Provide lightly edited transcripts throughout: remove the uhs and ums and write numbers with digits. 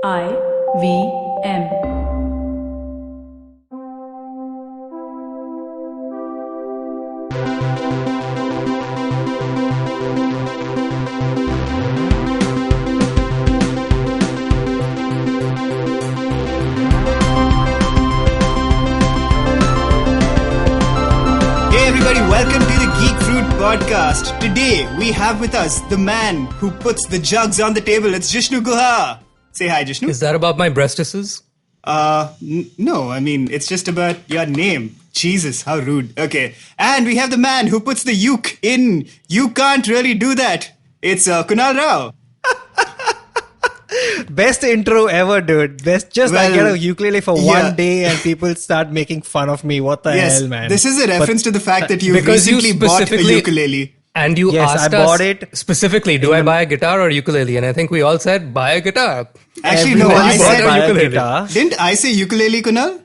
IVM. Hey everybody, welcome to the Geek Fruit Podcast. Today we have with us the man who puts the jugs on the table. It's Jishnu Guha. Say hi, Jishnu. Is that about my breastises? No, I mean, it's just about your name. Jesus, how rude. Okay. And we have the man who puts the uke in. You can't really do that. It's Kunal Rao. Best intro ever, dude. Best. Just I get a ukulele for yeah. one day and people start making fun of me. What the Yes, hell, man? this is a reference to the fact that you because you recently bought a specifically- ukulele. And you Yes, asked I bought us it specifically, do I buy a guitar or ukulele? And I think we all said, buy a guitar. Actually, no, Everyone I bought said a ukulele. guitar. Didn't I say ukulele, Kunal?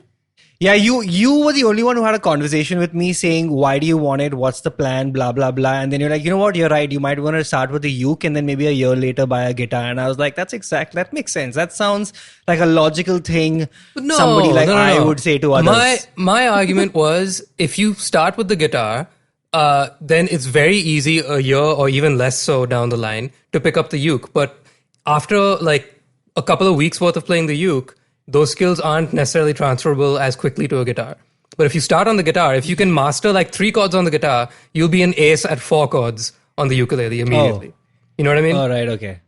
Yeah, you were the only one who had a conversation with me saying, why do you want it? What's the plan? Blah, blah, blah. And then you're like, you know what? You're right. You might want to start with the uke and then maybe a year later buy a guitar. And I was like, that makes sense. That sounds like a logical thing somebody like I would say to others. My argument was, if you start with the guitar, then it's very easy a year or even less so down the line to pick up the uke. But after like a couple of weeks worth of playing the uke, those skills aren't necessarily transferable as quickly to a guitar. But if you start on the guitar, if you can master like 3 chords on the guitar, you'll be an ace at 4 chords on the ukulele immediately. You know what I mean? All right, okay.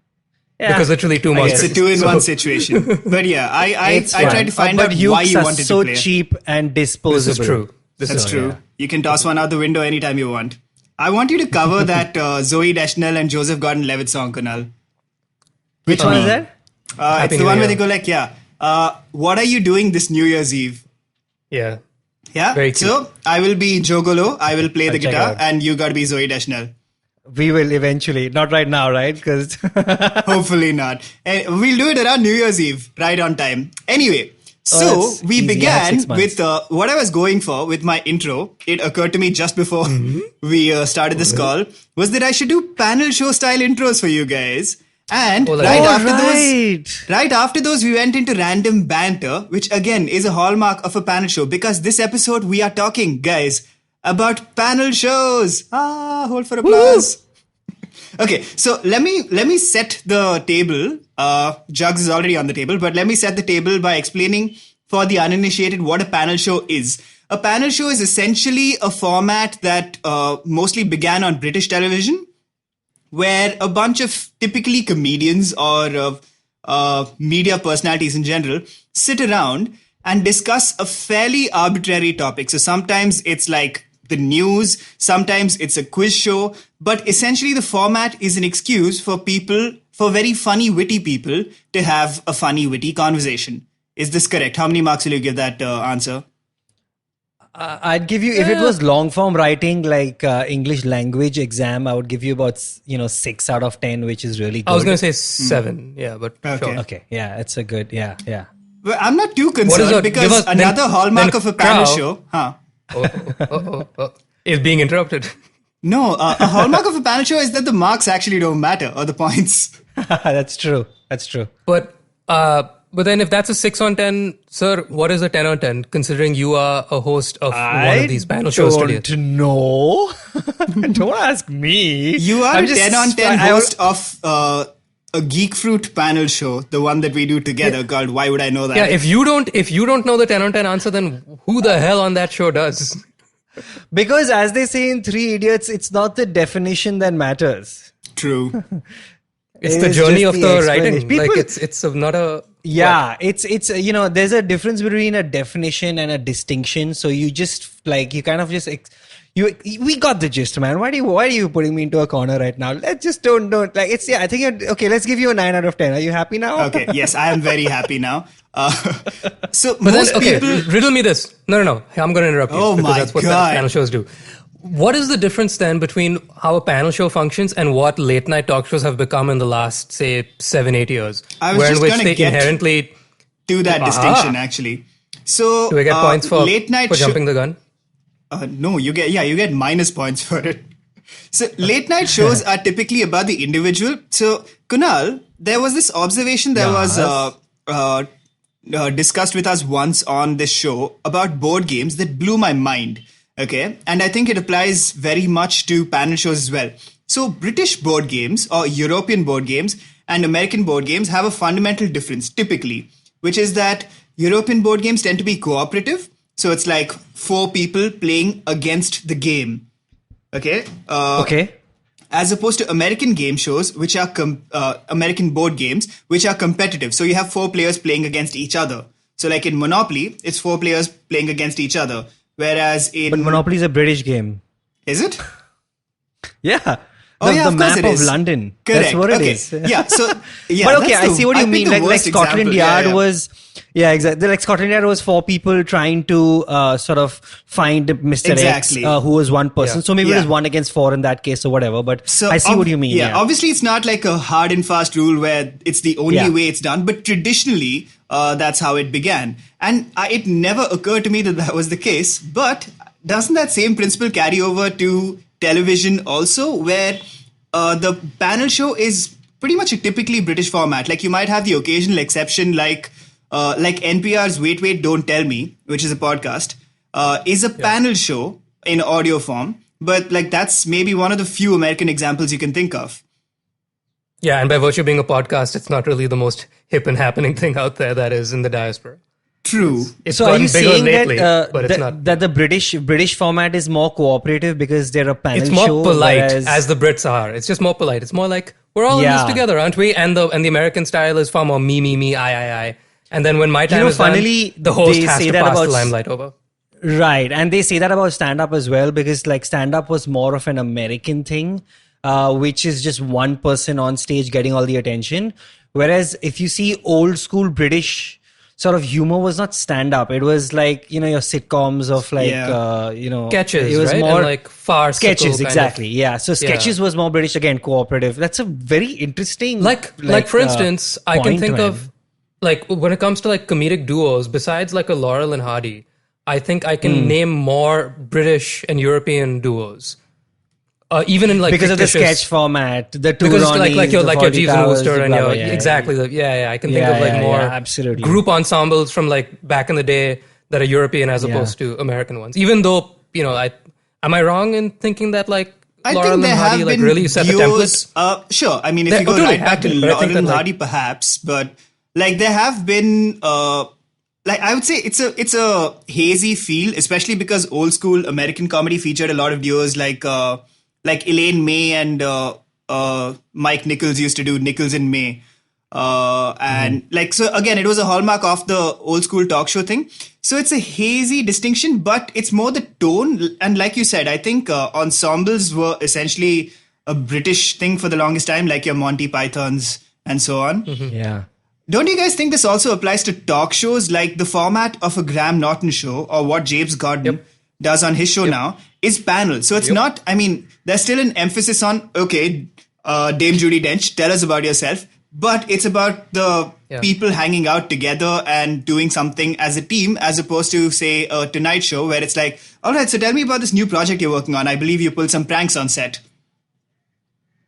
Yeah. Because literally 2 more It's a strings. 2-in-1 situation. But yeah, I It's tried fine. to find But out why ukes you are wanted so to play. cheap and disposable. This is true. That's true. You can toss one out the window anytime you want. I want you to cover that Zoe Deschanel and Joseph Gordon-Levitt song, Kunal. Which one is that? It's the New one where Year. they go like, what are you doing this New Year's Eve? Yeah. Yeah? Very cute. So, I will be Jogolo, I will play the check it guitar, out. and you gotta be Zoe Deschanel. We will eventually. Not right now, right? Because Hopefully not. And we'll do it around New Year's Eve, right on time. Anyway, so that's we easy. I have began 6 months. with what I was going for with my intro. It occurred to me just before we started this call, was that I should do panel show style intros for you guys. And right after those, we went into random banter, which again is a hallmark of a panel show, because this episode we are talking, guys, about panel shows. Hold for applause. Okay, so let me set the table. Jugs is already on the table, but let me set the table by explaining for the uninitiated what a panel show is. A panel show is essentially a format that mostly began on British television, where a bunch of typically comedians or media personalities in general sit around and discuss a fairly arbitrary topic. So sometimes it's like the news, sometimes it's a quiz show, but essentially the format is an excuse for people, for very funny, witty people, to have a funny, witty conversation. Is this correct? How many marks will you give that answer? I'd give you, if it was long form writing like English language exam, I would give you about 6 out of 10, which is really good. I was going to say 7. Yeah, but Okay. sure. Okay, yeah, it's a good, yeah. Well, I'm not too What is concerned it? because Give us- another then- hallmark then of a panel Crow- show... Is being interrupted. No, a hallmark of a panel show is that the marks actually don't matter, or the points. That's true. But then if that's a 6 on 10, sir, what is a 10 on 10, considering you are a host of one of these panel shows today? Don't know. Don't ask me. You are I'm a just- 10 on 10 I- host of a Geek Fruit panel show, the one that we do together called Why Would I Know That? Yeah, if you don't know the 10 on 10 answer, then who the hell on that show does? Because as they say in Three Idiots, it's not the definition that matters. True. It's It the is journey just of the the explanation. writing. People- Like it's not a... Yeah, it's there's a difference between a definition and a distinction. So you just like you kind of just we got the gist, man. Why are you putting me into a corner right now? Let's just don't like it's I think okay. Let's give you a 9 out of 10. Are you happy now? Okay, yes, I am very happy now. So But most then, okay, people... riddle me this. No. I'm going to interrupt you. Oh because my that's what God. panel shows do. What is the difference then between how a panel show functions and what late night talk shows have become in the last, say, 7-8 years? I was where in just which gonna they get inherently... to that distinction, actually. So, Do I get points for, late night for jumping the gun? No, you get minus points for it. So late night shows are typically about the individual. So Kunal, there was this observation. There was discussed with us once on this show about board games that blew my mind. Okay, and I think it applies very much to panel shows as well. So British board games or European board games and American board games have a fundamental difference typically, which is that European board games tend to be cooperative. So it's like 4 people playing against the game. Okay. Okay. As opposed to American game shows, which are American board games, which are competitive. So you have 4 players playing against each other. So like in Monopoly, it's 4 players playing against each other. Whereas in... But Monopoly is a British game. Is it? Yeah. Oh, yeah, the of course map it of is. London. Correct. That's what it Okay. is. Yeah. So, yeah. But okay, I that's see what I you picked mean. the Like worst Scotland example. Yard Yeah. was, yeah, exactly. Like Scotland Yard was 4 people trying to sort of find Mr. Exactly. X, who was one person. Yeah. So maybe it Yeah. was 1 against 4 in that case or whatever. But So I see what you mean. Yeah, obviously it's not like a hard and fast rule where it's the only Yeah. way it's done, but traditionally that's how it began. And it never occurred to me that that was the case. But doesn't that same principle carry over to television also, where the panel show is pretty much a typically British format? Like you might have the occasional exception, like NPR's Wait, Wait, Don't Tell Me, which is a podcast, is a panel show in audio form. But like that's maybe one of the few American examples you can think of. Yeah, and by virtue of being a podcast, it's not really the most hip and happening thing out there that is in the diaspora. True. It's So are gotten you bigger saying lately, that but it's not. that the British format is more cooperative because they're a panel It's more show? polite, whereas- as the Brits are. It's just more polite. It's more like we're all in Yeah. this together, aren't we? And the American style is far more me, I. And then when my time is funnily, done, the host they has say to that pass the about limelight over. Right. And they say that about stand-up as well, because like stand-up was more of an American thing, which is just one person on stage getting all the attention. Whereas if you see old school British sort of humor was not stand-up. It was like, your sitcoms of like, Sketches, it was right? more And like farcical sketches. kind of- Exactly. Yeah. So sketches was more British, again, cooperative. That's a very interesting, like for instance, I can point, think man. of like when it comes to like comedic duos, besides like a Laurel and Hardy, I think I can name more British and European duos. Even in like because of the fictitious- sketch format, the two because Ronnies, like your the like your Fawlty Jeeves and Towers, Wooster the and blah, your blah, yeah, exactly I can think Yeah, of like yeah, more yeah, absolutely. group ensembles from like back in the day that are European as opposed to American ones. Even though am I wrong in thinking that like I Laurel think there and Hardy have like been really set the duos, template? Sure. I mean, if There- you go totally right back to have been, but I think Laurel and that, like- Hardy, perhaps, but like there have been, like I would say it's a hazy feel, especially because old school American comedy featured a lot of duos like Elaine May and Mike Nichols used to do Nichols and May. And like, so again, it was a hallmark of the old school talk show thing. So it's a hazy distinction, but it's more the tone. And like you said, I think ensembles were essentially a British thing for the longest time, like your Monty Pythons and so on. Yeah. Don't you guys think this also applies to talk shows? Like the format of a Graham Norton show or what James Gordon does on his show now is panel. So it's not, I mean, there's still an emphasis on, okay, Dame Judi Dench, tell us about yourself. But it's about the people hanging out together and doing something as a team, as opposed to, say, a Tonight Show where it's like, all right, so tell me about this new project you're working on. I believe you pulled some pranks on set.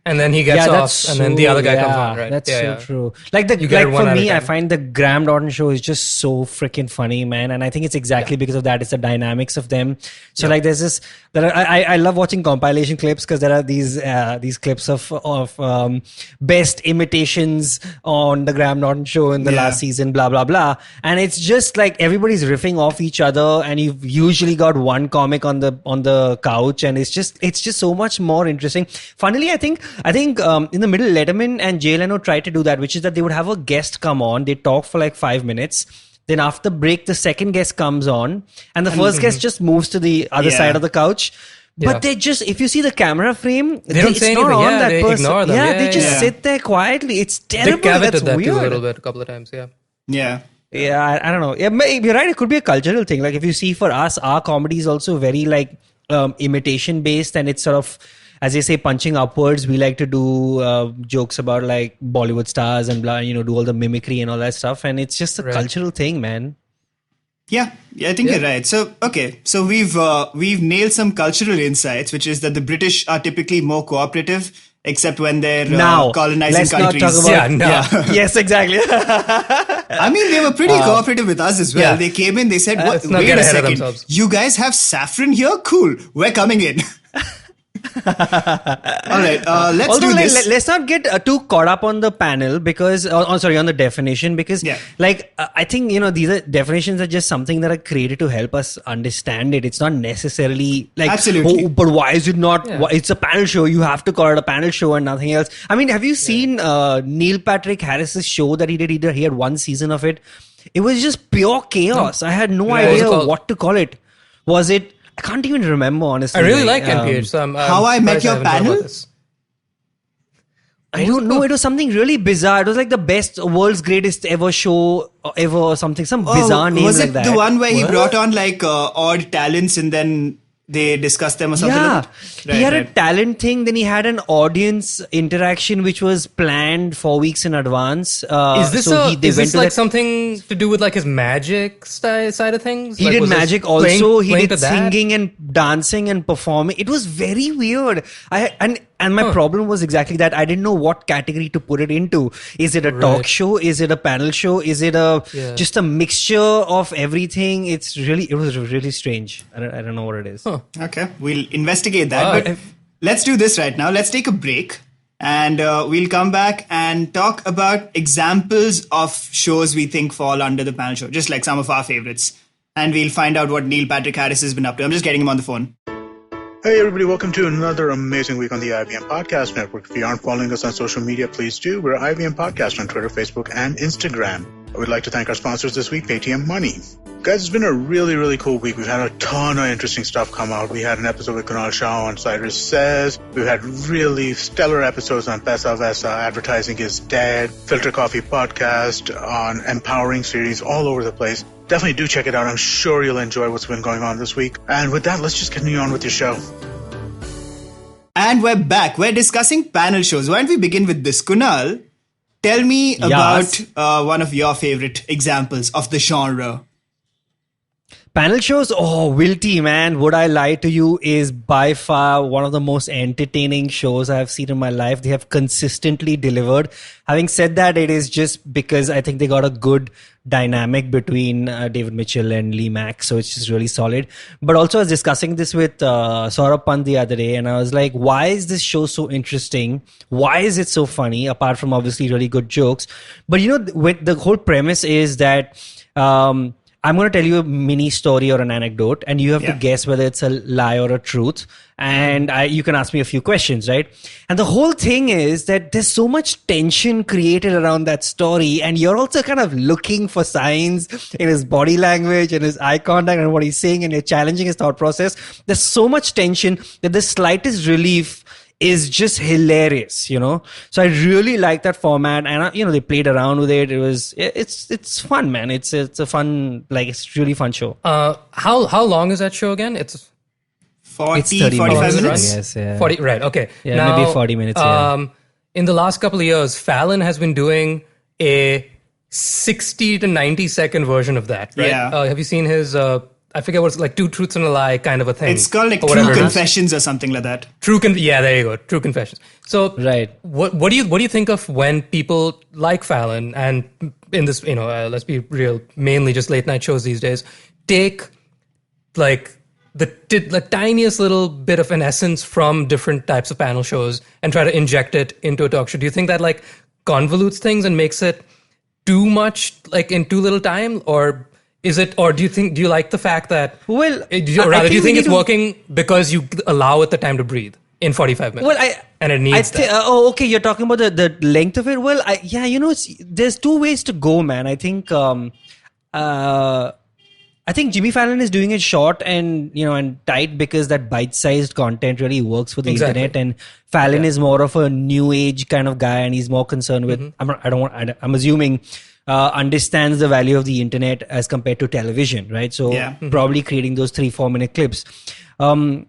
And then he gets off, and then the other guy comes on, right? That's so true. Like You get it one for at a me, I time. find the Graham Norton show is just so freaking funny, man. And I think it's exactly because of that. It's the dynamics of them. So like, there's this. I love watching compilation clips because there are these clips of best imitations on the Graham Norton show in the last season, blah blah blah. And it's just like everybody's riffing off each other, and you've usually got one comic on the couch, and it's just so much more interesting. Funnily, I think in the middle, Letterman and Jay Leno tried to do that, which is that they would have a guest come on, they talk for like 5 minutes. Then after the break, the second guest comes on, and the first guest just moves to the other side of the couch. But they just, if you see the camera frame, They don't it's say not anything. on Yeah, that they person. ignore them. Yeah, Yeah, they just yeah. sit there quietly. It's terrible. Dick Cavett That's did that weird. too a little bit, a couple of times. Yeah. Yeah. Yeah, I don't know. Yeah, you're right. It could be a cultural thing. Like if you see for us, our comedy is also very like imitation based, and it's sort of, as they say, punching upwards. We like to do jokes about like Bollywood stars and blah, do all the mimicry and all that stuff. And it's just a cultural thing, man. Yeah, I think you're right. So, okay, so we've nailed some cultural insights, which is that the British are typically more cooperative except when they're Now, colonizing let's countries. not talk about... Yeah, Yes, exactly. I mean, they were pretty cooperative with us as well. yeah. They came in, they said, Let's not wait get a ahead of second, themselves. you guys have saffron here? Cool, we're coming in. All right, let's Although, do this. let's not get too caught up on the panel because, sorry, on the definition, because I think, these are definitions are just something that are created to help us understand it. It's not necessarily like, Absolutely. oh, but why is it not, Yeah. it's a panel show. You have to call it a panel show and nothing else. I mean, have you seen Neil Patrick Harris's show that he did? He had one season of it. It was just pure chaos. I had no What was it idea called? what to call it. Was it, I can't even remember, honestly. I really like NPH. So I'm How I Met surprised Your haven't heard Panel? about this. I don't know. It was something really bizarre. It was like the best, world's greatest ever show ever or something. Some bizarre name was like it that. the one where he brought on like odd talents and then they discussed them or something Yeah. like that? He had a talent thing. Then he had an audience interaction which was planned 4 weeks in advance. Is this, so they is went this to like that- something to do with like his magic side of things? He Like, did was this magic playing- also. He playing did to that? singing and dancing and performing. It was very weird. And my problem was exactly that. I didn't know what category to put it into. Is it a talk Right. show? Is it a panel show? Is it a Yeah. just a mixture of everything? It was really strange. I don't know what it is. Okay, we'll investigate that. Wow. But let's do this right now. Let's take a break and we'll come back and talk about examples of shows we think fall under the panel show, just like some of our favorites. And we'll find out what Neil Patrick Harris has been up to. I'm just getting him on the phone. Hey everybody, welcome to another amazing week on the IVM Podcast Network. If you aren't following us on social media, please do. We're IVM Podcast on Twitter, Facebook, and Instagram. I would like to thank our sponsors this week, Paytm Money. Guys, it's been a really, really cool week. We've had a ton of interesting stuff come out. We had an episode with Kunal Shah on Cyrus Says. We've had really stellar episodes on Pesa Vesa, Advertising is Dead, Filter Coffee Podcast, on Empowering Series, all over the place. Definitely do check it out. I'm sure you'll enjoy what's been going on this week. And with that, let's just continue on with your show. And we're back. We're discussing panel shows. Why don't we begin with this? Kunal, tell me about one of your favorite examples of the genre. Panel shows, Wilty, man, Would I Lie to You is by far one of the most entertaining shows I've seen in my life. They have consistently delivered. Having said that, it is just because I think they got a good dynamic between David Mitchell and Lee Mack, so it's just really solid. But also I was discussing this with Saurabh Pant the other day, and I was like, why is this show so interesting? Why is it so funny, apart from obviously really good jokes? But the whole premise is that I'm going to tell you a mini story or an anecdote, and you have to guess whether it's a lie or a truth. And you can ask me a few questions, right? And the whole thing is that there's so much tension created around that story, and you're also kind of looking for signs in his body language and his eye contact and what he's saying, and you're challenging his thought process. There's so much tension that the slightest relief is just hilarious, So I really like that format, and they played around with it. It's fun, man. It's a fun, it's really fun show. How long is that show again? It's 40, 30 45 minutes, minutes? Yes, yeah. 40, right? Okay. Yeah, Now, maybe 40 minutes, yeah. In the last couple of years, Fallon has been doing a 60 to 90 second version of that, right? Yeah. Have you seen his? I forget what's like Two Truths and a Lie kind of a thing. It's called like or True whatever it is. Confessions or something like that. Yeah, there you go. True Confessions. So, Right. What do you think of when people like Fallon and in this, let's be real, mainly just late night shows these days, take like the tiniest little bit of an essence from different types of panel shows and try to inject it into a talk show? Do you think that like convolutes things and makes it too much, like in too little time, or is it, or do you like the fact that, do you think it's working because you allow it the time to breathe in 45 minutes? Well, and it needs that. okay. You're talking about the length of it. Well, there's two ways to go, man. I think Jimmy Fallon is doing it short and and tight because that bite-sized content really works for the internet. And Fallon is more of a new age kind of guy, and he's more concerned with. I'm assuming. Understands the value of the internet as compared to television, right? So probably creating those 3-4 minute clips.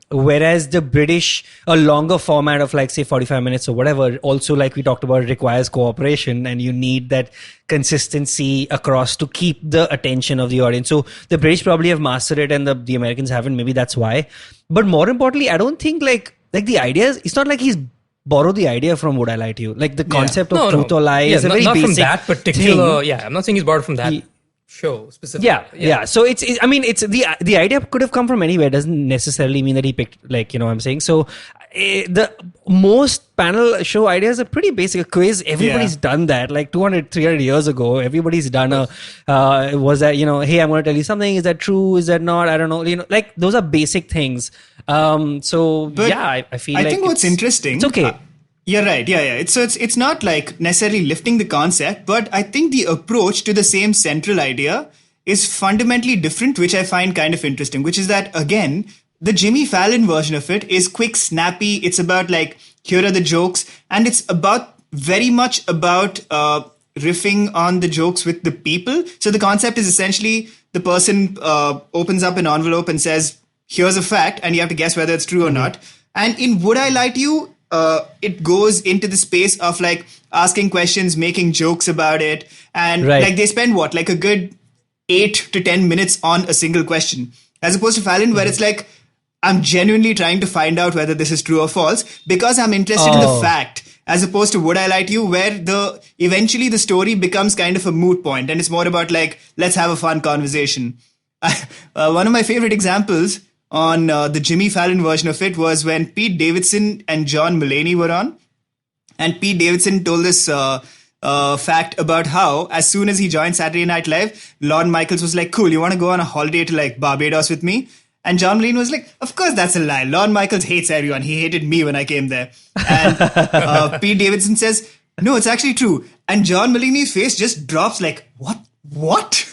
Whereas the British, a longer format of like say 45 minutes or whatever, also like we talked about, requires cooperation, and you need that consistency across to keep the attention of the audience. So the British probably have mastered it and the Americans haven't. Maybe that's why. But more importantly, I don't think like the idea is, it's not like he's borrow the idea from Would I Lie to You? Like the concept of truth or lie is a very not basic from that particular. thing. Yeah, I'm not saying he's borrowed from that show specifically. Yeah. So it's the idea could have come from anywhere. It doesn't necessarily mean that he picked, like, what I'm saying. So the most panel show ideas are pretty basic. A quiz, everybody's done that. Like 200, 300 years ago, everybody's done was that, hey, I'm going to tell you something. Is that true? Is that not? I don't know. Like those are basic things. I feel I think what's interesting. It's okay. You're right. Yeah. It's not like necessarily lifting the concept, but I think the approach to the same central idea is fundamentally different, which I find kind of interesting, which is that, again, the Jimmy Fallon version of it is quick, snappy. It's about like, here are the jokes. And it's very much about riffing on the jokes with the people. So the concept is essentially the person opens up an envelope and says, here's a fact, and you have to guess whether it's true or not. And in Would I Lie to You, it goes into the space of like asking questions, making jokes about it. And like they spend like a good 8 to 10 minutes on a single question, as opposed to Fallon, where it's like, I'm genuinely trying to find out whether this is true or false because I'm interested in the fact, as opposed to Would I Lie to You, where eventually the story becomes kind of a moot point and it's more about like, let's have a fun conversation. One of my favorite examples on the Jimmy Fallon version of it was when Pete Davidson and John Mulaney were on. And Pete Davidson told this fact about how, as soon as he joined Saturday Night Live, Lorne Michaels was like, cool, you want to go on a holiday to like Barbados with me? And John Mulaney was like, of course that's a lie. Lorne Michaels hates everyone. He hated me when I came there. And Pete Davidson says, no, it's actually true. And John Mulaney's face just drops like, what?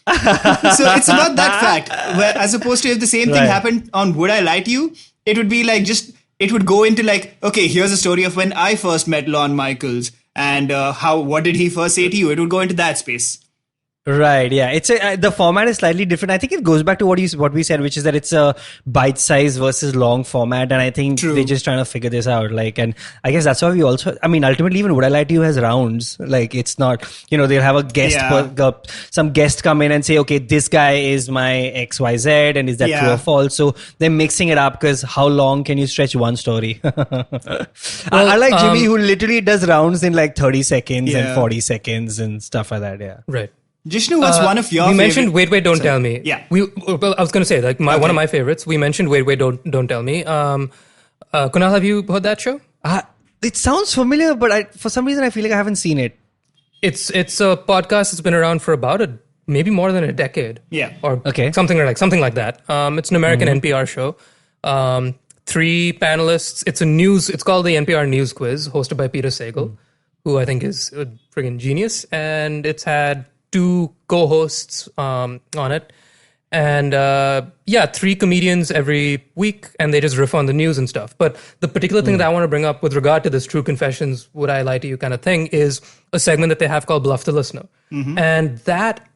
So it's about that fact, where as opposed to if the same thing happened on Would I Lie to You, it would be like it would go into like, okay, here's a story of when I first met Lorne Michaels and what did he first say to you? It would go into that space. Right, yeah. It's the format is slightly different. I think it goes back to what we said, which is that it's a bite-size versus long format, and I think they're just trying to figure this out. Like, and I guess that's why we also. I mean, ultimately, even Would I Lie to You has rounds. Like, it's not. They'll have a guest, some guest come in and say, okay, this guy is my XYZ, and is that true or false? So they're mixing it up because how long can you stretch one story? I like Jimmy, who literally does rounds in like 30 seconds and 40 seconds and stuff like that. Yeah, right. Jishnu, what's one of your we favorite... mentioned Wait, Don't Tell Me. Yeah. I was going to say, like, one of my favorites. We mentioned Wait, Don't Tell Me. Kunal, have you heard that show? It sounds familiar, but for some reason I feel like I haven't seen it. It's a podcast that's been around for about maybe more than a decade. Yeah. Or something like that. It's an American NPR show. 3 panelists. It's called the NPR News Quiz, hosted by Peter Sagal, who I think is a friggin' genius. And it's had 2 co-hosts on it, and 3 comedians every week, and they just riff on the news and stuff. But the particular thing that I want to bring up with regard to this True Confessions, Would I Lie to You kind of thing is a segment that they have called Bluff the Listener. And that,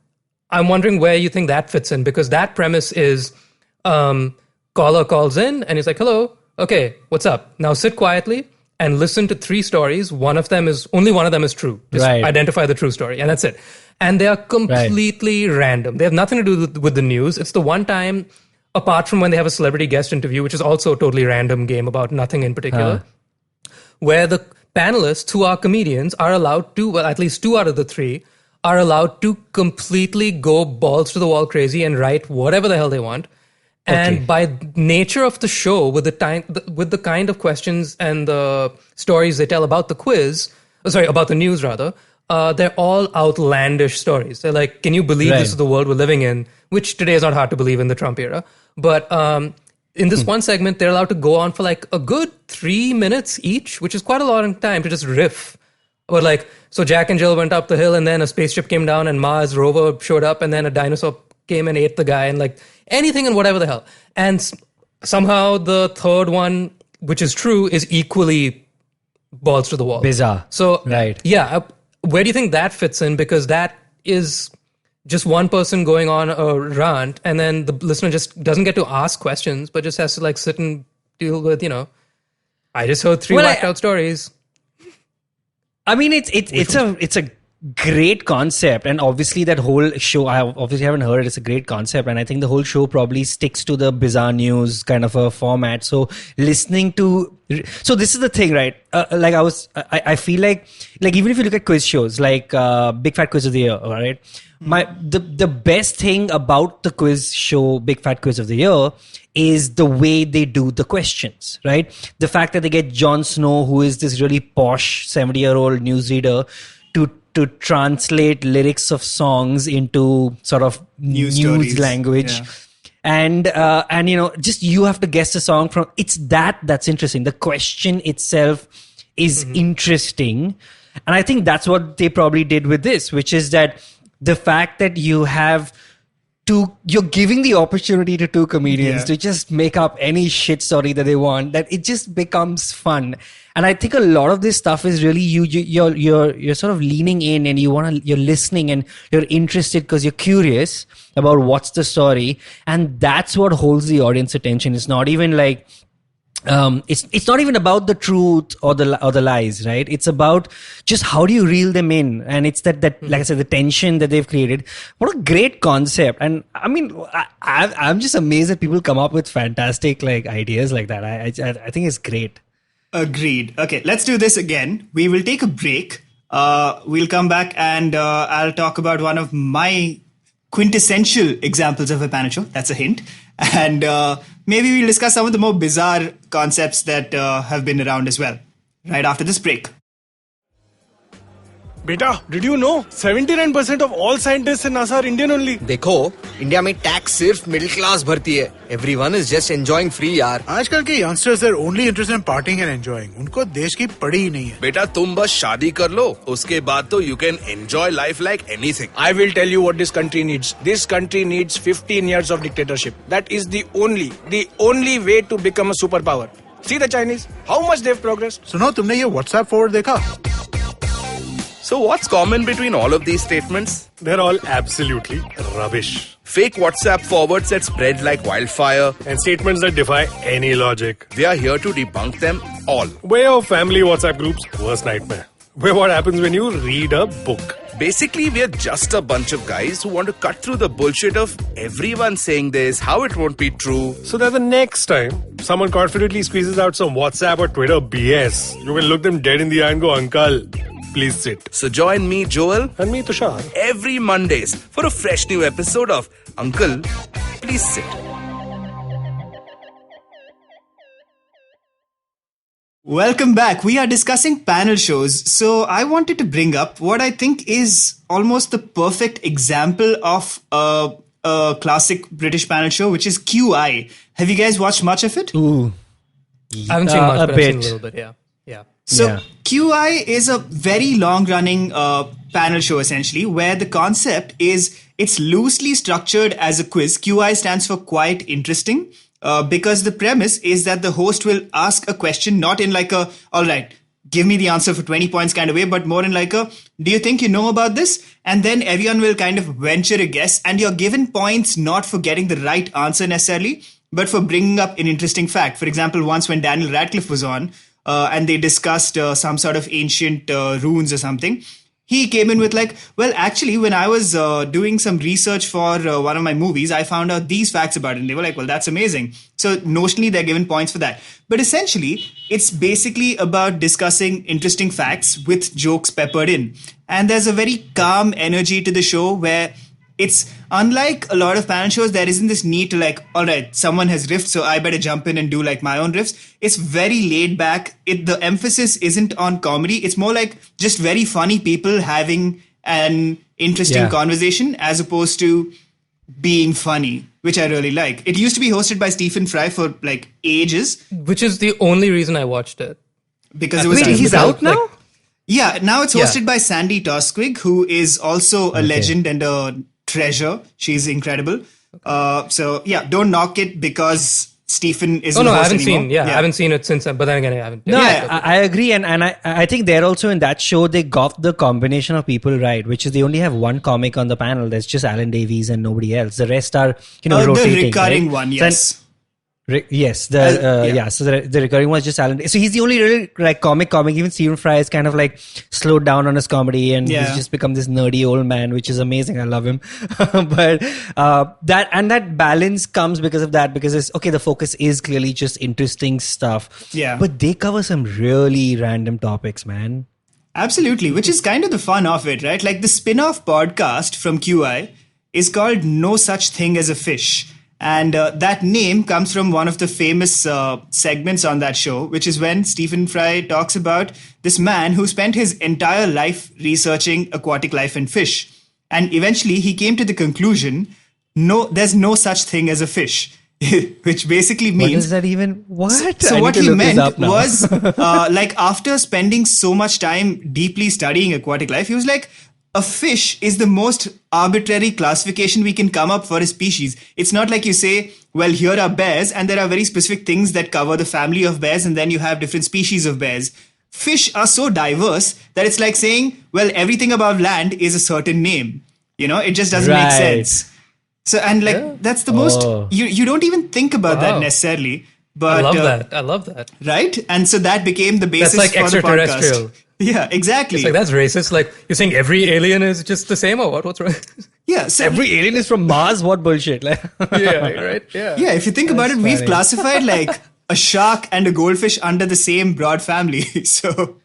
I'm wondering where you think that fits in, because that premise is caller calls in and he's like, hello, okay, what's up? Now sit quietly and listen to 3 stories. Only one of them is true. Just identify the true story, and that's it. And they are completely random. They have nothing to do with the news. It's the one time, apart from when they have a celebrity guest interview, which is also a totally random game about nothing in particular, where the panelists, who are comedians, are allowed to, well, at least 2 out of the 3, are allowed to completely go balls to the wall crazy and write whatever the hell they want. And by nature of the show, with the kind of questions and the stories they tell about the about the news rather, they're all outlandish stories. They're like, can you believe this is the world we're living in? Which today is not hard to believe in the Trump era. But in this one segment, they're allowed to go on for like a good 3 minutes each, which is quite a long time to just riff. Or like, so Jack and Jill went up the hill and then a spaceship came down and Mars rover showed up and then a dinosaur came and ate the guy, and like anything and whatever the hell. And somehow the third one, which is true, is equally balls to the wall. Bizarre. So, where do you think that fits in? Because that is just one person going on a rant, and then the listener just doesn't get to ask questions, but just has to like sit and deal with, I just heard 3 whacked out stories. I mean, it's a great concept, and obviously that whole show, I obviously haven't heard it. It's a great concept, and I think the whole show probably sticks to the bizarre news kind of a format. So listening to, so this is the thing, right? I feel like even if you look at quiz shows like Big Fat Quiz of the Year, all right, the best thing about the quiz show Big Fat Quiz of the Year is the way they do the questions, right? The fact that they get Jon Snow, who is this really posh 70-year-old newsreader, to translate lyrics of songs into sort of news language. Yeah. And just you have to guess the song from, it's that's interesting. The question itself is interesting. And I think that's what they probably did with this, which is that the fact that you're giving the opportunity to two comedians to just make up any shit story that they want, that it just becomes fun. And I think a lot of this stuff is really you're sort of leaning in, and you're listening, and you're interested because you're curious about what's the story, and that's what holds the audience attention. It's not even like it's not even about the truth or the lies, right? It's about just how do you reel them in, and it's that like I said, the tension that they've created. What a great concept! And I mean, I'm just amazed that people come up with fantastic like ideas like that. I think it's great. Agreed. Okay, let's do this again. We will take a break. We'll come back and I'll talk about one of my quintessential examples of a panel show. That's a hint. And maybe we'll discuss some of the more bizarre concepts that have been around as well. Right after this break. Beta, did you know 79% of all scientists in NASA are Indian only? देखो, India में tax सिर्फ middle class भरती है. Everyone is just enjoying free यार. आजकल के youngsters are only interested in partying and enjoying. उनको देश की पड़ी ही नहीं है. बेटा तुम बस शादी कर लो, उसके बाद तो you can enjoy life like anything. I will tell you what this country needs. This country needs 15 years of dictatorship. That is the only way to become a superpower. See the Chinese, how much they've progressed. सुनो, तुमने ये WhatsApp forward देखा? So what's common between all of these statements? They're all absolutely rubbish. Fake WhatsApp forwards that spread like wildfire. And statements that defy any logic. We are here to debunk them all. Way of family WhatsApp groups, worst nightmare. Where what happens when you read a book. Basically, we're just a bunch of guys who want to cut through the bullshit of everyone saying this, how it won't be true. So that the next time someone confidently squeezes out some WhatsApp or Twitter BS, you can look them dead in the eye and go, Uncle, please sit. So join me, Joel. And me, Tushar. Every Mondays for a fresh new episode of Uncle, Please Sit. Welcome back. We are discussing panel shows. So I wanted to bring up what I think is almost the perfect example of a classic British panel show, which is QI. Have you guys watched much of it? Ooh. I haven't seen much, a but bit. I've seen a little bit, yeah. So QI is a very long-running panel show, essentially, where the concept is it's loosely structured as a quiz. QI stands for quite interesting. Because the premise is that the host will ask a question, not in like a, all right, give me the answer for 20 points kind of way, but more in like a, do you think you know about this? And then everyone will kind of venture a guess, and you're given points not for getting the right answer necessarily, but for bringing up an interesting fact. For example, once when Daniel Radcliffe was on, and they discussed some sort of ancient runes or something, he came in with like, well, actually, when I was doing some research for one of my movies, I found out these facts about it. And they were like, well, that's amazing. So notionally, they're given points for that. But essentially, it's basically about discussing interesting facts with jokes peppered in. And there's a very calm energy to the show where it's unlike a lot of panel shows, there isn't this need to like, all right, someone has riffed, so I better jump in and do like my own riffs. It's very laid back. The emphasis isn't on comedy. It's more like just very funny people having an interesting conversation as opposed to being funny, which I really like. It used to be hosted by Stephen Fry for like ages. Which is the only reason I watched it. Because it was Wait, he's out now? Like, yeah, now it's hosted by Sandy Tosquig, who is also a legend and a treasure. She's incredible. So yeah, don't knock it because Stephen isn't I host haven't anymore. seen. I haven't seen it since. But then again, I haven't. No, I agree, and I think they're also in that show. They got the combination of people right, which is they only have one comic on the panel. There's just Alan Davies and nobody else. The rest are the rotating. recurring right? one, yes. Yes, so the recurring one is just Alan. So he's the only really like comic. Even Stephen Fry is kind of like slowed down on his comedy, and he's just become this nerdy old man, which is amazing. I love him. But that balance comes because of that, because it's okay. The focus is clearly just interesting stuff. Yeah, but they cover some really random topics, man. Absolutely, which is kind of the fun of it, right? Like the spin-off podcast from QI is called No Such Thing as a Fish. And that name comes from one of the famous segments on that show, which is when Stephen Fry talks about this man who spent his entire life researching aquatic life and fish. And eventually he came to the conclusion, no, there's no such thing as a fish. Which basically means... What does that even... What? So what he meant was, like after spending so much time deeply studying aquatic life, he was like, a fish is the most arbitrary classification we can come up for a species. It's not like you say, well, here are bears, and there are very specific things that cover the family of bears, and then you have different species of bears. Fish are so diverse that it's like saying, well, everything above land is a certain name. You know, it just doesn't make sense. So, and like, that's the most, you don't even think about that necessarily. But I love that. Right? And so that became the basis that's like for the extraterrestrial. podcast. Yeah, exactly. It's like, that's racist. Like, you're saying every alien is just the same or what? What's wrong? Yeah. So every alien is from Mars? What bullshit? Like, yeah, right? Yeah. Yeah, if you think about it, we've classified like a shark and a goldfish under the same broad family. So...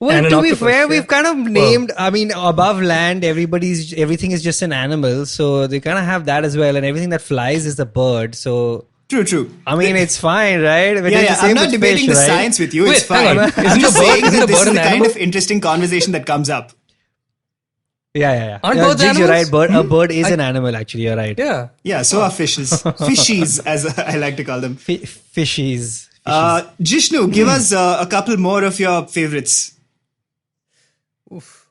Well, to be fair, we've kind of named, I mean, above land, everything is just an animal. So they kind of have that as well. And everything that flies is a bird. So... True. I mean, it's fine, right? I'm not debating the science with you. It's fine. I'm just saying that this is the kind of interesting conversation that comes up. Yeah. Aren't birds Jigs, you're right. animals? A bird is an animal, actually. You're right. Yeah. Yeah, so are fishes. Fishies, as I like to call them. Fishies. Jishnu, give us a couple more of your favorites. Oof.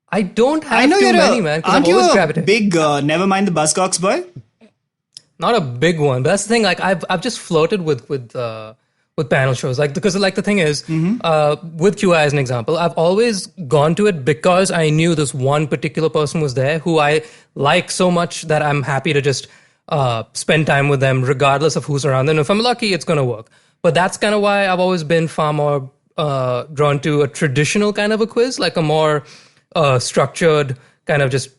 I don't have I know too many, man. Aren't you a big... big never mind the Buzzcocks boy? Not a big one, but that's the thing. Like I've just flirted with panel shows, like because like the thing is, with QI as an example, I've always gone to it because I knew this one particular person was there who I like so much that I'm happy to just spend time with them, regardless of who's around. And if I'm lucky, it's gonna work. But that's kind of why I've always been far more drawn to a traditional kind of a quiz, like a more structured kind of just.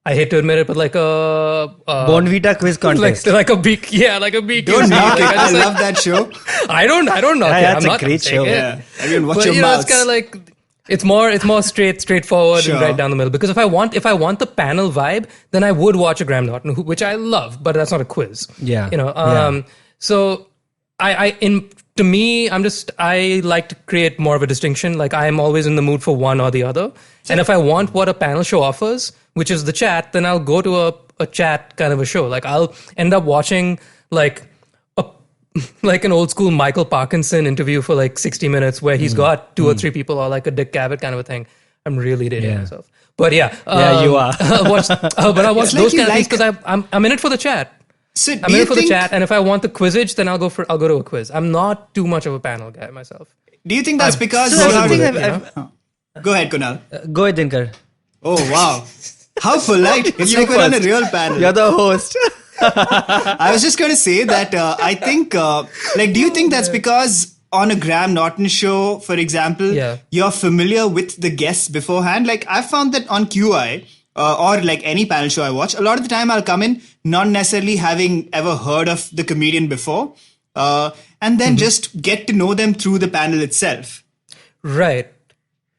I hate to admit it, but like a Bonvita quiz contest, like a beak, like a beak. Don't knock it. I love that show. I don't know. That's a great show. Yeah, I mean, watch your mouth. mouth. It's kind of like it's more straightforward and right down the middle. Because if I want the panel vibe, then I would watch a Graham Norton, which I love, but that's not a quiz. Yeah, So to me, I like to create more of a distinction. Like I'm always in the mood for one or the other. And if I want what a panel show offers, which is the chat, then I'll go to a chat kind of a show. Like I'll end up watching like an old school Michael Parkinson interview for like 60 minutes where he's got two or three people, or like a Dick Cavett kind of a thing. I'm really dating myself. But you are. I'll watch those like kind of things because I'm in it for the chat. So I'm in it for the chat, and if I want the quizage, then I'll go to a quiz. I'm not too much of a panel guy myself. Do you think that's because So Go ahead, Kunal. Go ahead, Dinkar. Oh wow, how polite! It's like we're on a real panel. You're the host. I was just going to say that I think, like, do you think that's because on a Graham Norton show, for example, you're familiar with the guests beforehand? Like, I found that on QI or like any panel show I watch, a lot of the time I'll come in not necessarily having ever heard of the comedian before, and then just get to know them through the panel itself. Right.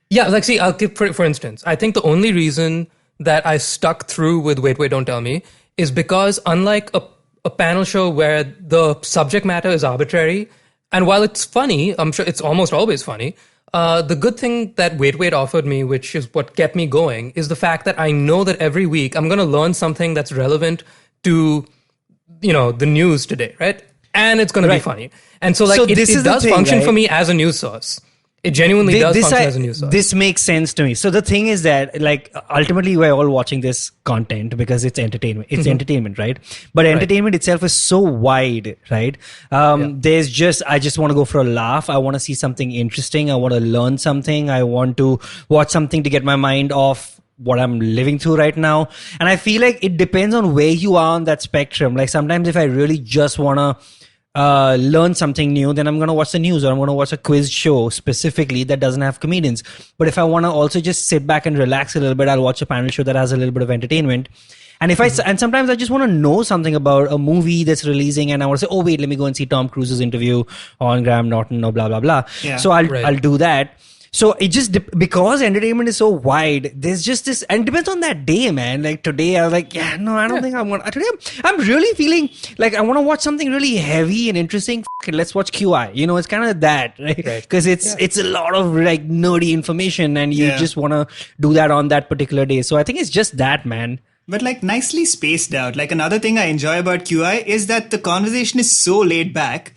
Yeah, like, see, I'll give, for instance, I think the only reason that I stuck through with Wait, Don't Tell Me is because unlike a panel show where the subject matter is arbitrary, and while it's funny, I'm sure it's almost always funny, the good thing that Wait offered me, which is what kept me going, is the fact that I know that every week I'm going to learn something that's relevant to, the news today, right? And it's going to be funny. And so, like, it does function for me as a news source. It genuinely does function as a news source. This makes sense to me. So the thing is that, like, ultimately we're all watching this content because it's entertainment. It's entertainment, right? But entertainment itself is so wide, right? There's I just want to go for a laugh. I want to see something interesting. I want to learn something. I want to watch something to get my mind off what I'm living through right now. And I feel like it depends on where you are on that spectrum. Like sometimes if I really just want to learn something new, then I'm going to watch the news, or I'm going to watch a quiz show specifically that doesn't have comedians. But if I want to also just sit back and relax a little bit, I'll watch a panel show that has a little bit of entertainment. And and sometimes I just want to know something about a movie that's releasing, and I want to say, oh wait, let me go and see Tom Cruise's interview on Graham Norton or blah blah blah. Yeah. So I'll do that. So it just because entertainment is so wide, there's just this, and it depends on that day, man. Like today, I was like, I don't think I'm gonna. Today, I'm really feeling like I want to watch something really heavy and interesting. F it, let's watch QI. You know, it's kind of that, right? Because it's a lot of like nerdy information, and you just want to do that on that particular day. So I think it's just that, man. But like nicely spaced out. Like another thing I enjoy about QI is that the conversation is so laid back.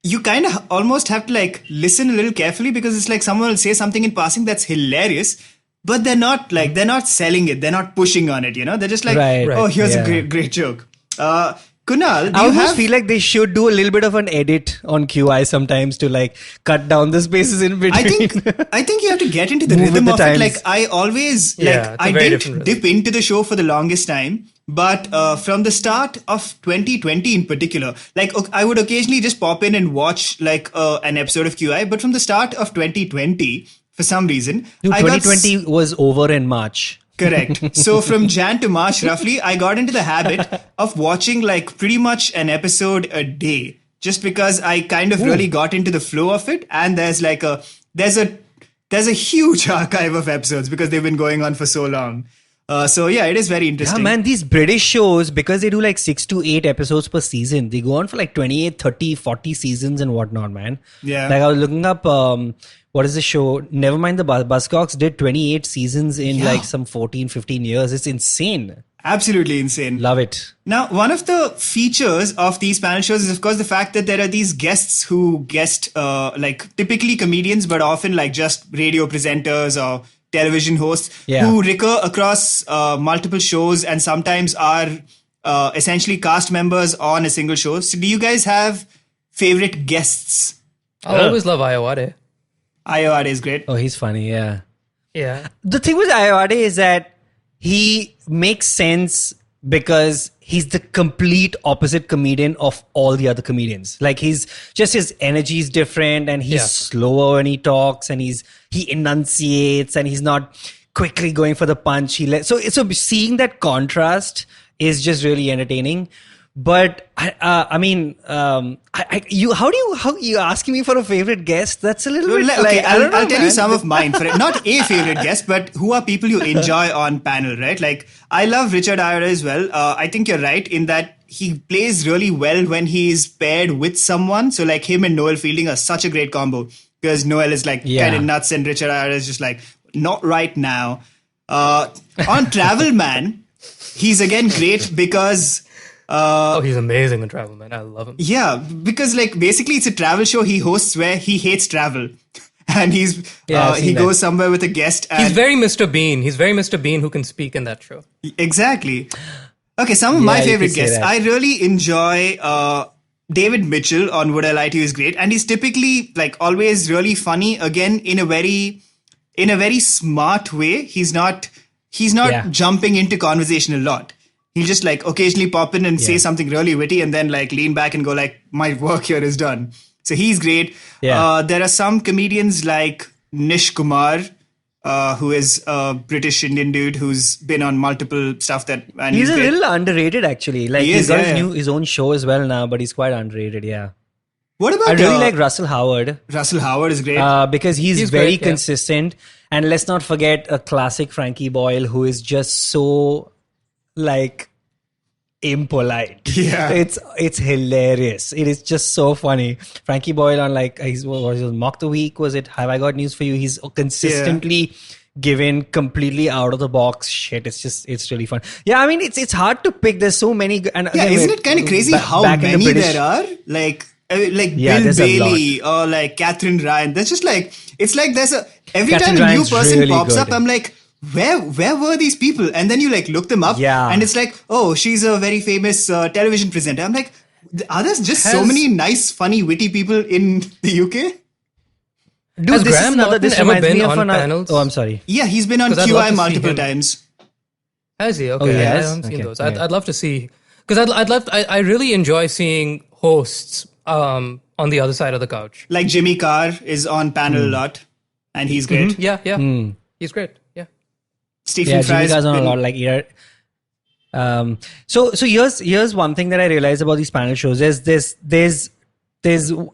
You kind of almost have to like listen a little carefully, because it's like someone will say something in passing that's hilarious, but they're not selling it. They're not pushing on it. You know, they're just like, oh, here's a great joke. Kunal, I almost feel like they should do a little bit of an edit on QI sometimes to like cut down the spaces in between. I think you have to get into the rhythm of it. Like I always I didn't dip into the show for the longest time, but from the start of 2020 in particular, like I would occasionally just pop in and watch like an episode of QI. But from the start of 2020, for some reason, 2020 was over in March. Correct. So from Jan to March, roughly, I got into the habit of watching like pretty much an episode a day, just because I kind of really got into the flow of it. And there's a huge archive of episodes because they've been going on for so long. So yeah, it is very interesting. Yeah, man, these British shows, because they do like 6 to 8 episodes per season, they go on for like 28, 30, 40 seasons and whatnot, man. Yeah. Like I was looking up, what is the show? Nevermind the Buzzcocks did 28 seasons in like some 14, 15 years. It's insane. Absolutely insane. Love it. Now, one of the features of these panel shows is, of course, the fact that there are these guests who guest, like typically comedians, but often like just radio presenters or television hosts who recur across multiple shows and sometimes are essentially cast members on a single show. So do you guys have favorite guests? I always love Ayawade. Ayawade is great. Oh, he's funny, yeah. Yeah. The thing with Ayawade is that he makes sense because he's the complete opposite comedian of all the other comedians. Like his energy is different, and he's slower when he talks, and he enunciates, and he's not quickly going for the punch. So seeing that contrast is just really entertaining. But how you asking me for a favorite guest? That's a little bit okay. I'll tell you some of mine. Not a favorite guest, but who are people you enjoy on panel, right? Like I love Richard Ayoade as well. I think you're right in that he plays really well when he's paired with someone. So like him and Noel Fielding are such a great combo, because Noel is like kind of nuts and Richard Ayoade is just like not right now. On Travel Man, he's again great because. He's amazing on Travel, man. I love him. Yeah, because like basically it's a travel show he hosts where he hates travel, and he goes somewhere with a guest. And he's very Mr. Bean. He's very Mr. Bean who can speak in that show. Exactly. Okay, some of my favorite guests. I really enjoy David Mitchell on Would I Lie to You is great, and he's typically like always really funny. Again, in a very smart way. He's not jumping into conversation a lot. He'll just like occasionally pop in and say something really witty and then like lean back and go like, my work here is done. So he's great. Yeah. There are some comedians like Nish Kumar, who is a British Indian dude who's been on multiple stuff and he's a little underrated actually. Like he's got his own show as well now, but he's quite underrated. Yeah. What about? I really like Russell Howard. Russell Howard is great because he's very great, consistent. And let's not forget a classic Frankie Boyle, who is just so like impolite. Yeah, it's hilarious. It is just so funny. Frankie Boyle on like his Mock the Week, was it? Have I Got News for You? He's consistently given completely out of the box shit. It's really fun. Yeah, I mean it's hard to pick. There's so many. And isn't it kind of crazy how many there are? Like Bill Bailey or like Catherine Ryan. There's just like it's like there's every Catherine time a new Ryan's person really pops good. up, I'm like, where were these people? And then you like look them up, and it's like, oh, she's a very famous television presenter. I'm like, are there just so many nice, funny, witty people in the UK? Dude, has Graham Norton ever been on panels? Oh, I'm sorry. Yeah, he's been on QI multiple times. Has he? Okay, Oh, he I has? haven't seen Okay, those. yeah. I'd love to see, because I really enjoy seeing hosts on the other side of the couch. Like Jimmy Carr is on panel a lot, and he's great. Yeah, he's great. Yeah. Stephen Yeah, Fry's Jimmy Carr's on a been- lot. Like, so here's one thing that I realized about these panel shows. There's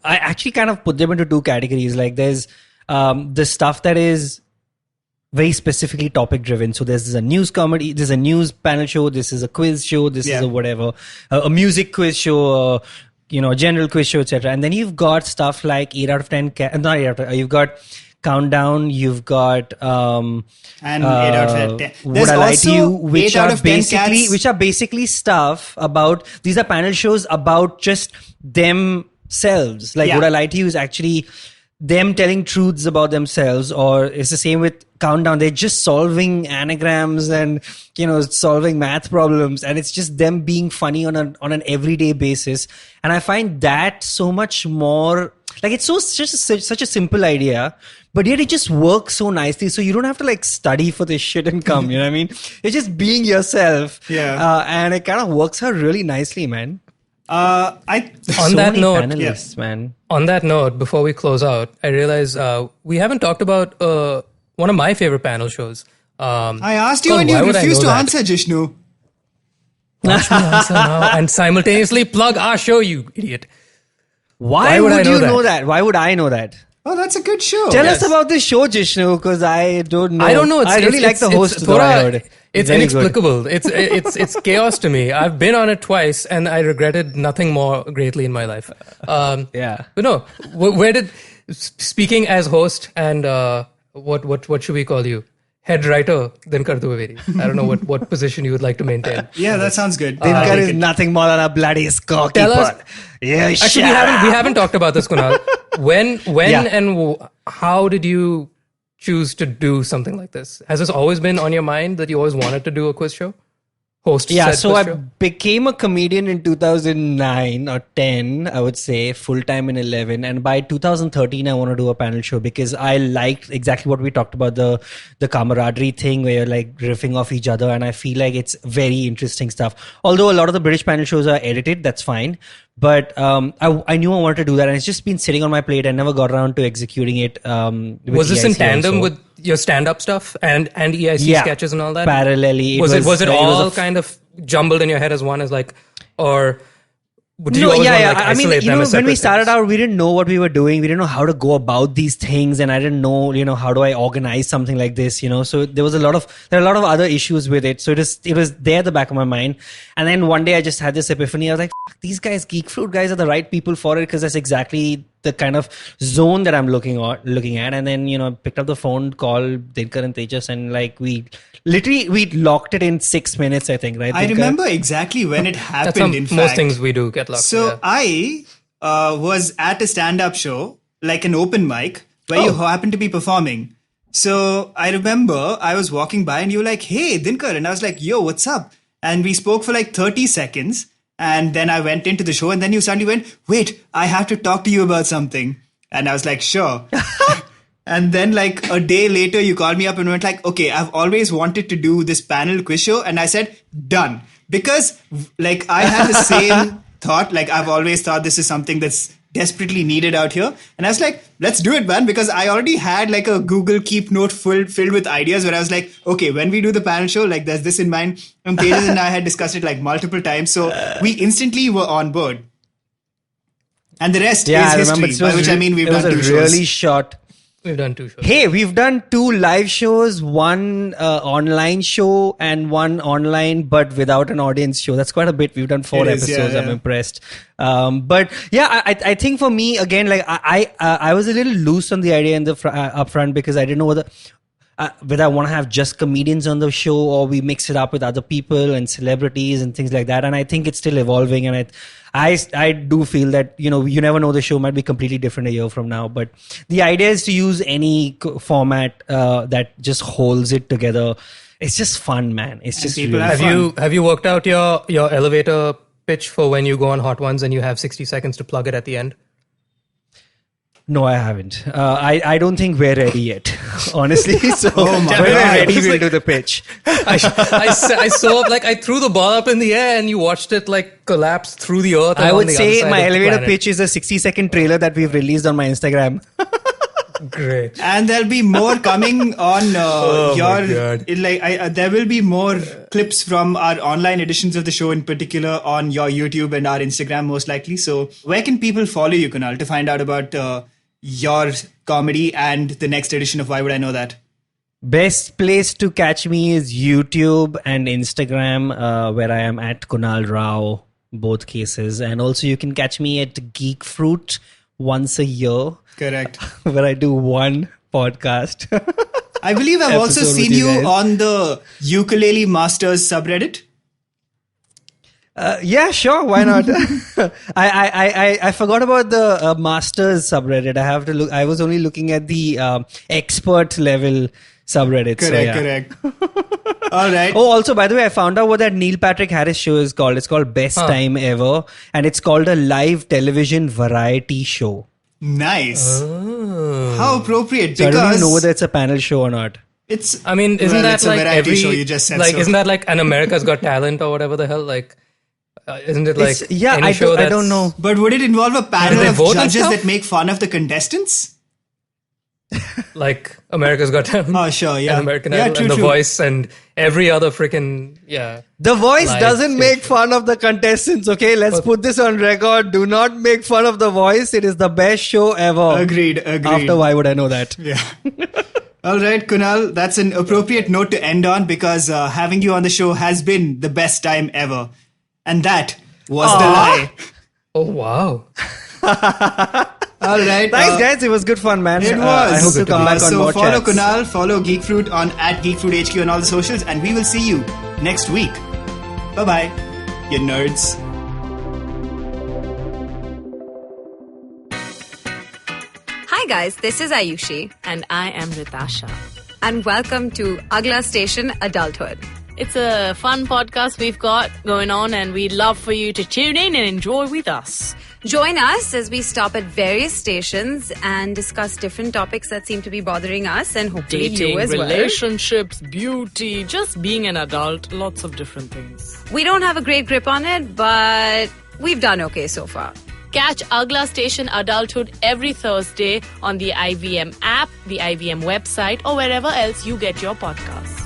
I actually kind of put them into two categories. Like, there's the stuff that is very specifically topic driven. So there's a news comedy, there's a news panel show, this is a quiz show, this is a whatever, a music quiz show, a general quiz show, etc. And then you've got stuff like 8 out of 10, not 8 out of 10, you've got Countdown, you've got and 8 out of 10. Would There's I Lie to You, also which 8 out are of 10 basically cats. which are basically stuff about, these are panel shows about just themselves. Like Would I Lie to You is actually them telling truths about themselves, or it's the same with Countdown. They're just solving anagrams and solving math problems, and it's just them being funny on an everyday basis. And I find that so much more, like, it's such a simple idea, but yet it just works so nicely. So you don't have to like study for this shit and come. You know what I mean? It's just being yourself. Yeah. And it kind of works out really nicely, man. On So that many note, panelists, man. On that note, before we close out, I realize we haven't talked about one of my favorite panel shows. I asked you God, and you why would I refused know to that? answer, Jishnu. Watch me answer now and simultaneously plug our show, you idiot. Why would you know that? Why would I know that? Oh, that's a good show. Tell us about this show, Jishnu, because I don't know. I don't know. I really like the host, though, I heard. It's Very good. inexplicable. It's chaos to me. I've been on it twice, and I regretted nothing more greatly in my life. Yeah. But no, where did, speaking as host and what should we call you? Head writer, Dinkar Duveri. I don't know what position you would like to maintain. Yeah, that sounds good. Dinkar is nothing more than a bloody scorekeeper. Tell us- Yeah, Actually, we haven't talked about this, Kunal. When and how did you choose to do something like this? Has this always been on your mind that you always wanted to do a quiz show? Host Yeah, said so quiz I show? became a comedian in 2009 or 10, I would say, full time in 11. And by 2013, I want to do a panel show because I liked exactly what we talked about, the camaraderie thing where you're like riffing off each other. And I feel like it's very interesting stuff. Although a lot of the British panel shows are edited, that's fine. But I knew I wanted to do that. And it's just been sitting on my plate. I never got around to executing it. Was this in EIC tandem also. with your stand-up stuff and EIC sketches and all that? Parallelly. Was it all a kind of jumbled in your head as one, as like, or did you No, always yeah, want to yeah. like I mean, isolate them as when we separate started things? out, we didn't know what we were doing. We didn't know how to go about these things, and I didn't know, how do I organize something like this, So there are a lot of other issues with it. So it was there at the back of my mind. And then one day I just had this epiphany. I was like, fuck, these guys, Geek Fruit guys, are the right people for it because that's exactly the kind of zone that I'm looking at. And then picked up the phone, called Dinkar and Tejas, and like we locked it in 6 minutes, I think, right? I Dinkar? remember exactly when it That's happened, in most fact. things we do get locked. So yeah. I was at a stand-up show, like an open mic, where you happened to be performing. So I remember I was walking by and you were like, hey, Dinkar. And I was like, yo, what's up? And we spoke for like 30 seconds. And then I went into the show and then you suddenly went, wait, I have to talk to you about something. And I was like, sure. And then like a day later, you called me up and went like, okay, I've always wanted to do this panel quiz show. And I said, done. Because like I had the same thought, like I've always thought this is something that's desperately needed out here. And I was like, let's do it, man. Because I already had like a Google Keep note filled with ideas where I was like, okay, when we do the panel show, like there's this in mind. And Tejas and I had discussed it like multiple times. So we instantly were on board. And the rest Yeah, I is remember. history, by which I mean we've done 2 It was a shows. really short. We've done 2 shows. Hey, we've done 2 live shows, 1 online show and 1 online but without an audience show. That's quite a bit. We've done 4 It is, episodes. yeah, I'm yeah. impressed. But yeah, I think for me again, like I was a little loose on the idea in the upfront because I didn't know whether I want to have just comedians on the show or we mix it up with other people and celebrities and things like that. And I think it's still evolving. And I do feel that, you never know, the show might be completely different a year from now. But the idea is to use any format that just holds it together. It's just fun, man. It's just people really have Have you worked out your elevator pitch for when you go on Hot Ones and you have 60 seconds to plug it at the end? No, I haven't. I don't think we're ready yet, honestly. So Oh my when we're God. ready, we'll do the pitch. I saw like I threw the ball up in the air and you watched it like collapse through the earth. And I on would the say other my side of the elevator planet. pitch is a 60-second trailer that we've released on my Instagram. Great. And there'll be more coming on Oh my God. there will be more clips from our online editions of the show, in particular on your YouTube and our Instagram, most likely. So where can people follow you, Kunal, to find out about your comedy and the next edition of Why Would I Know That? Best place to catch me is YouTube and Instagram, where I am at Kunal Rao, both cases. And also you can catch me at Geek Fruit once a year, Correct. where I do one podcast. I believe I've also Episode with seen you you guys. on the Ukulele Masters subreddit. Yeah, sure. Why not? I forgot about the Masters subreddit. I have to look. I was only looking at the expert level subreddit. Correct. All right. Oh, also, by the way, I found out what that Neil Patrick Harris show is called. It's called Best Time Ever, and it's called a live television variety show. Nice. How appropriate, So I don't even because know whether it's a panel show or not. it's. I mean, isn't well, that it's a like variety every show? You just said like so. isn't that like an America's Got Talent or whatever the hell? Like, isn't it like Yeah, any I show don't, I don't know. But would it involve a panel they of vote on judges stuff? that make fun of the contestants? Like America's Got Talent? Oh, sure, yeah. And American Yeah, Idol true, and The true. Voice and every other freaking The Voice Live doesn't stage make fun of the contestants, okay? Let's put this on record. Do not make fun of The Voice. It is the best show ever. Agreed. After Why Would I Know That? Yeah. All right, Kunal, that's an appropriate note to end on, because having you on the show has been the best time ever. And that was the lie. Oh wow. All right. Thanks, guys. It was good fun, man. It was. I hope to come back on so more follow chats. Kunal, follow Geekfruit on @GeekfruitHQ on all the socials, and we will see you next week. Bye-bye, you nerds. Hi guys, this is Ayushi. And I am Ritasha. And welcome to Agla Station Adulthood. It's a fun podcast we've got going on, and we'd love for you to tune in and enjoy with us. Join us as we stop at various stations and discuss different topics that seem to be bothering us and hopefully Dating, you as well. relationships, beauty, just being an adult, lots of different things. We don't have a great grip on it, but we've done okay so far. Catch Agla Station Adulthood every Thursday on the IVM app, the IVM website, or wherever else you get your podcasts.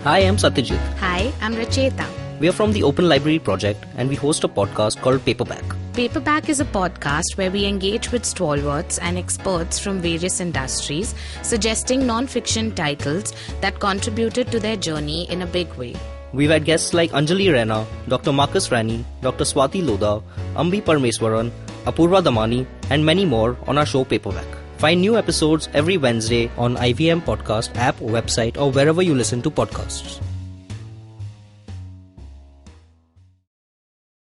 Hi, I'm Satyajit. Hi, I'm Racheta. We are from the Open Library Project and we host a podcast called Paperback. Paperback is a podcast where we engage with stalwarts and experts from various industries, suggesting non-fiction titles that contributed to their journey in a big way. We've had guests like Anjali Rana, Dr. Marcus Rani, Dr. Swati Lodha, Ambi Parmeswaran, Apurva Damani, and many more on our show Paperback. Find new episodes every Wednesday on IVM Podcast app, website, or wherever you listen to podcasts.